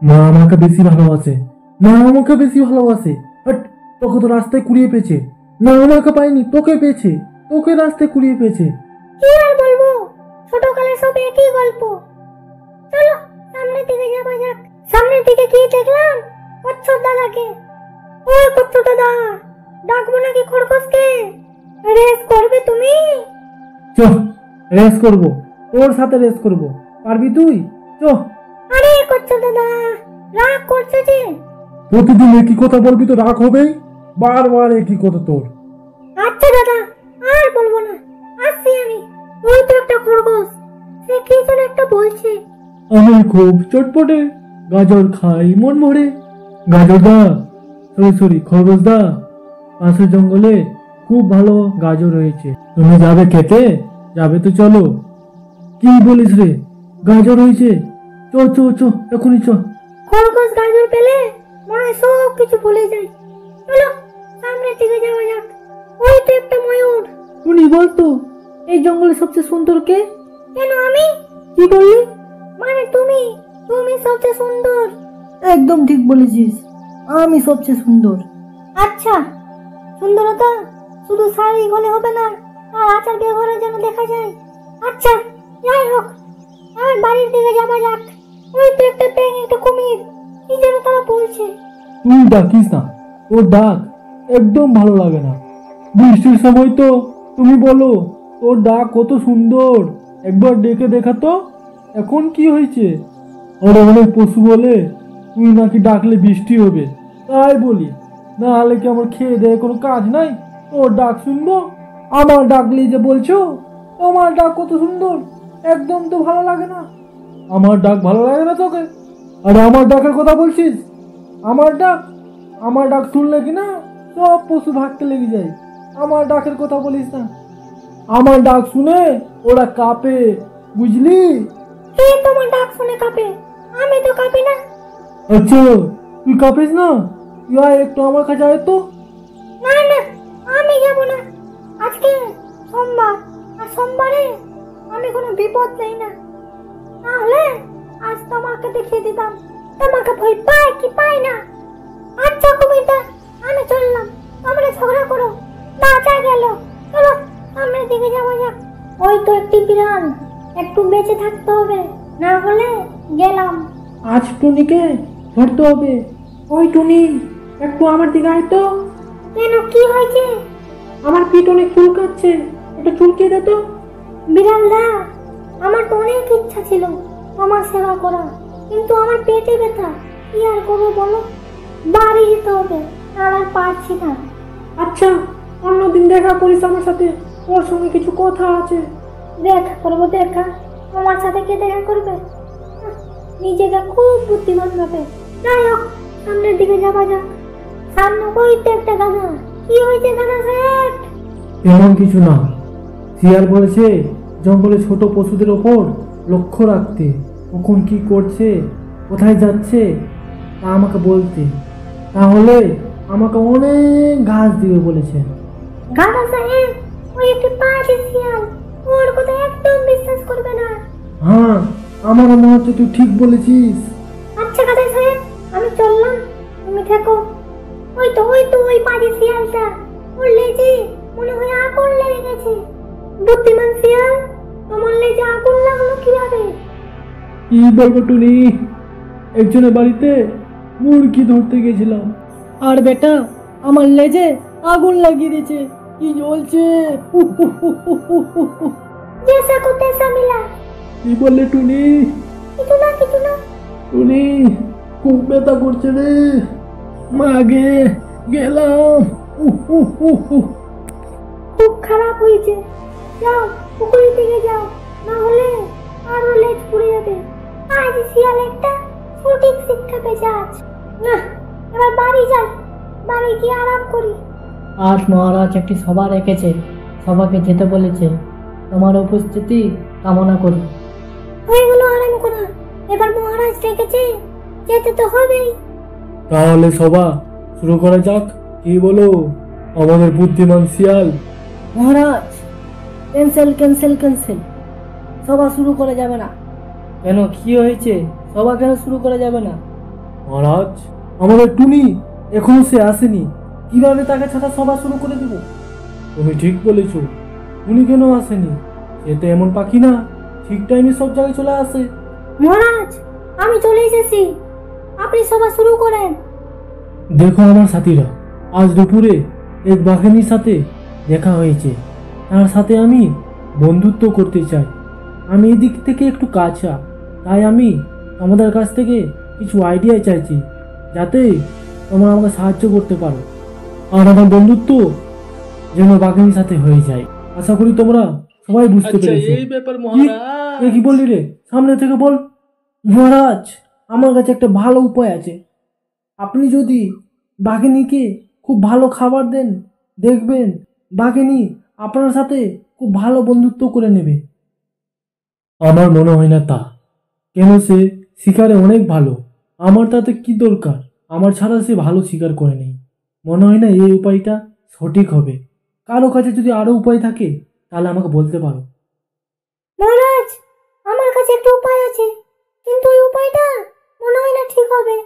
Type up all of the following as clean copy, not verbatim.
মা আমাকে বেশি ভালোবাসে, না আমাকে বেশি ভালোবাসে। হাট, তোকে তো রাস্তায় কুড়িয়ে পেয়েছে। না আমাকে পায়নি, তোকে পেয়েছে, তোকে রাস্তায় কুড়িয়ে পেয়েছে। কি আর বলবো, ছোটকালের সব একই গল্প। চলো সামনের দিকে যাওয়া যাক। সামনের দিকে গিয়ে দেখলাম কচ্ছপ দাদাকে। ওই কচ্ছপ দাদা, ডাকবো নাকি খরগোশকে? রেস করবে তুমি? চ, রেস করবো, তোর সাথে রেস করবো। পারবি তুই? চ। আরে কচ্ছপ দাদা, রাগ করছে যে? প্রতিদিন একই কথা বলবি তো রাগ হবেই, বারবার একই কথা তোর। আচ্ছা দাদা, আর বলবো না, আসছি আমি। ওই তো একটা খরগোশ, সে কি যেন একটা বলছে। আমি খুব চটপটে, গাজর খাই মন ভরে। গাজর দা, সরি খরগোশ দা, পাশের জঙ্গলে খুব ভালো গাজর হয়েছে, তুমি যাবে খেতে? যাবে তো চলো। কি বলিস রে, গাজর হয়েছে? চ চ চ, এখনই চ। খরগোশ গাজর পেলে মনে হয় সব কিছু ভুলে যায়। চলো সামনের দিকে যাওয়া যাক। ওই তো একটা ময়ূর। টুনি, বলতো এই জঙ্গলে সবচেয়ে সুন্দর কে? কেন আমি? কি বললি? মানে তুমি, তুমি সবচেয়ে সুন্দর। একদম ঠিক বলেছিস, আমি সবচেয়ে সুন্দর। আচ্ছা, সুন্দরতা শুধু শারীরিক হলে হবে না, আর আচার ব্যবহারে যেন দেখা যায়। আচ্ছা যাই হোক, আমার বাড়ির দিকে যাওয়া যাক। ওই তো একটা ব্যাঙ, একটা কুমির, কি যেন তারা বলছে। তুই ডাকিস না, তোর ডাক একদম ভালো লাগে না। বৃষ্টির সময় তো তুমি বলো তোর ডাক কত সুন্দর, একবার ডেকে দেখা তো। এখন কি হয়েছে? ওরা অনেক পশু বলে তুই নাকি ডাকলে বৃষ্টি হবে, তাই বলি। না হলে কি আমার খেয়ে দেয় কোনো কাজ নাই? তোর ডাক শুনবো? আমার ডাকলেই যে বলছো তোমার ডাক কত সুন্দর, একদম তো ভালো লাগে না। আমার ডাক ভালো লাগে না তোকে? আরে আমার ডাকের কথা বলছিস? আমার ডাক শুনলে কি না সব পশু ভাগতে লেগে যায়। আমার ডাকের কথা বলিস না। আমার ডাক শুনে ওরা কাঁপে, বুঝলি? কে তোমার ডাক শুনে কাঁপে? আমি তো কাঁপি না। আচ্ছা, তুই কাঁপিস না? তুই আয় একটু আমার কাছে আয় তো। না না, আমি যাব না। আজকে সোমবার, আর সোমবারে আমি কোনো বিপদ নেই না। তাহলে আজ তোমাকে দেখিয়ে দিতাম তোমাকে ভয় পায় কি পায় না। আচ্ছা কুমিরদা, আমি চললাম, তোমরা ঝগড়া করো, বাঁচা গেল। চলো সামনের দিকে যাওয়া যাক। ওই তো একটি বিড়াল, একটু বেঁচে থাকতে হবে, না হলে গেলাম। আজ টুনিকে ধরতে হবে। ওই টুনি, একটু আমার দিকে আয় তো। কেন, কি হয়েছে? আমার পিঠ অনেক চুলকাচ্ছে, একটু চুলকিয়ে দে তো। বিড়াল দা, আমার তো অনেক ইচ্ছা ছিল তোমার সেবা করা, কিন্তু আমার পেটে ব্যথা, কি আর করবো বলো? বাড়ি যেতে হবে, আর পারছি না। আচ্ছা, অন্যদিন দেখা করিস আমার সাথে, ওর সঙ্গে কিছু কথা আছে। দেখা করবো, দেখা? তোমার সাথে কে দেখা করবে? নিজেকে খুব বুদ্ধিমান ভাবে। যাই হোক, সামনের দিকে যাওয়া যাক। সামনে ওই তো একটা গাধা। কি হয়েছে গাধা সাহেব? এমন কিছু না, শিয়াল বলেছে জঙ্গলে ছোট পশুদের ওপর লক্ষ্য রাখতে, কখন কি করছে, কোথায় যাচ্ছে তা আমাকে বলতে, তাহলে আমাকে অনেক ঘাস দিবে বলেছে। গাধা সাহেব, ওই একটি পাজি শিয়াল, ওর কথা একদম বিশ্বাস করবে না। হ্যাঁ, আমারও মনে হচ্ছে তুই ঠিক বলেছিস। আচ্ছা গাধা সাহেব, আমি চললাম, তুমি থেকো। ওই তো ওই পাজি শিয়ালটা, ওর লেজে মনে হয় আগুন লেগে গেছে। বুদ্ধিমান শিয়াল, তোমার লেজে আগুন লাগলো কিভাবে? কি বলবো টুনি, একজনের বাড়িতে মুরগি ধরতে গেছিলাম। আর বেটা, আমার লেজে আগুন লাগিয়ে দিয়েছে, কি জ্বলছে। জেসা কো তেসা মিলা। কি বললে টুনি? কিছু না, কিছু না। টুনি, খুব ব্যথা করছে রে, মাগে গেলাম। খুব খারাপ হয়েছে, যাও পুকুরের দিকে যাও, না হলে আরো লেজ পুড়ে যাবে। আজ শিয়াল একটা সঠিক শিক্ষা পেয়েছে আজ। না, এবার বাড়ি যাই, বাড়ি গিয়ে আরাম করি। আজ মহারাজ একটি সভা রেখেছে, সভাকে যেতে বলেছে, তোমার উপস্থিতি কামনা করি। হয়ে গেল আরাম করা, এবার মহারাজ ডেকেছে, যেতে তো হবেই। তাহলে সভা শুরু করা যাক, কি বলো আমাদের বুদ্ধিমান শিয়াল? মহারাজ, ক্যান্সেল ক্যান্সেল ক্যান্সেল, সভা শুরু করা যাবে না। কেন, কি হয়েছে? সভা কেন শুরু করা যাবে না? মহারাজ, আমাদের টুনি এখনো সে আসেনি, কিভাবে তাকে ছাড়া সভা শুরু করে দেব? তুমি ঠিক বলেছ, টুনি কেন আসেনি? সে তো এমন পাখি না, ঠিক টাইমে সব জায়গায় চলে আসে। মহারাজ, আমি চলে এসেছি, আপনি সভা শুরু করেন। দেখো আমার সাথীরা, আজ দুপুরে এক বাঘিনীর সাথে দেখা হয়েছে, তার সাথে আমি বন্ধুত্ব করতে চাই। আমি এদিক থেকে একটু কাঁচা, তাই আমি তোমাদের কাছ থেকে কিছু আইডিয়া চাইছি, যাতে তোমরা আমাকে সাহায্য করতে পারো। আর আমার বন্ধুত্ব যেন বাঘিনীর সাথে হয়ে যায়। আশা করি তোমরা সবাই বুঝতে পেরেছো। এই ব্যাপার কি? মহারাজ। এ কি বললি রে? সামনে থেকে বল। মহারাজ, আমার কাছে একটা ভালো উপায় আছে। আপনি যদি বাঘিনীকে খুব ভালো খাবার দেন, দেখবেন বাঘিনী আপনার সাথে খুব ভালো বন্ধুত্ব করে নেবে। আমার মনে হয় না তা, কেন সে শিকারে অনেক ভালো। আমার তাতে কি দরকার? আমার ছাড়া সে ভালো শিকার করে নেই। মনে হয় না এই উপায়টা সঠিক হবে। কারো কাছে যদি আরো উপায় থাকে তাহলে আমাকে বলতে পারো। মহারাজ, আমার কাছে একটা উপায় আছে, কিন্তু এই উপায়টা মনে হয় না ঠিক হবে।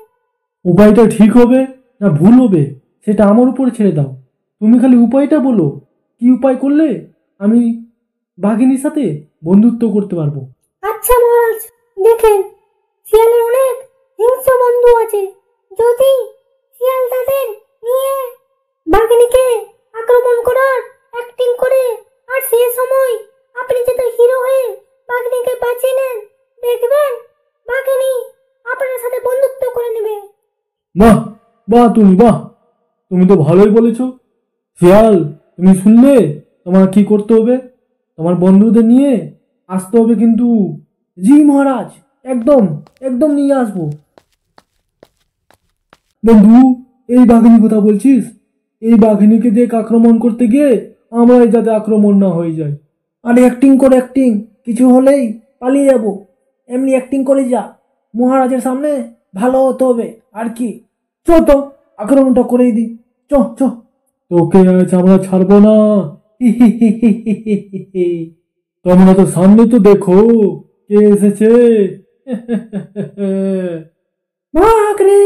উপায়টা ঠিক হবে না ভুল হবে সেটা আমার উপর ছেড়ে দাও। তুমি খালি উপায়টা বলো, কি উপায় করলে আমি বাঘিনীর সাথে বন্ধুত্ব করতে পারবো। আচ্ছা মহারাজ, দেখেন, শিয়ালের অনেক হিংস্র বন্ধু আছে। যদি শিয়াল তাদের নিয়ে বাঘিনীকে আক্রমণ করার অ্যাক্টিং করে, আর সেই সময় আপনি যদি হিরো হয়ে বাঘিনীকে বাঁচিয়ে নেন, দেখবেন বাঘিনী আপনার সাথে বন্ধুত্ব করে নেবে। বাহ বাহ, তুমি তো ভালোই বলেছ। শিয়াল, তুমি শুনলে তোমার কি করতে হবে? তোমার বন্ধুদের নিয়ে আসতে হবে কিন্তু। জি মহারাজ, একদম একদম নিয়ে আসবো। বন্ধু, এই বাঘিনী কথা বলছিস? এই বাঘিনীকে দেখ আক্রমণ করতে গিয়ে আমরাই যাতে আক্রমণ না হয়ে যায়। আরে অ্যাক্টিং করে, অ্যাক্টিং, কিছু হলেই পালিয়ে যাব। এমনি অ্যাক্টিং করে যা, মহারাজের সামনে ভালো হতে হবে আর কি। চ তো, আক্রমণটা করেই দি। চ চ, তোকে আজ আমরা ছাড়বো না। তোমরা তো সামনে তো দেখো কে এসেছে। ভাগ রে,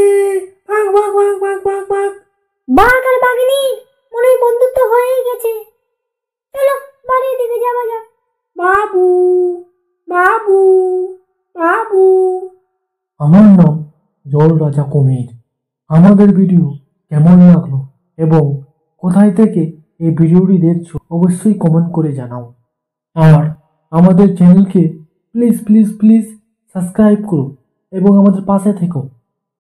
ভাগ ভাগ ভাগ ভাগ ভাগ ভাগ। বাঘ আর বাঘিনী মনে হয় বন্ধুত্ব হয়েই গেছে। চলো বাড়ির দিকে যাওয়া যাক। বাবু, বাবু, বাবু। আমার নাম জল রাজা কুমির। আমাদের ভিডিও কেমন লাগলো এবং কোথায় থেকে এই ভিডিওটি দেখছো অবশ্যই কমেন্ট করে জানাও। আর আমাদের চ্যানেলকে প্লিজ প্লিজ প্লিজ সাবস্ক্রাইব করো এবং আমাদের পাশে থেকো।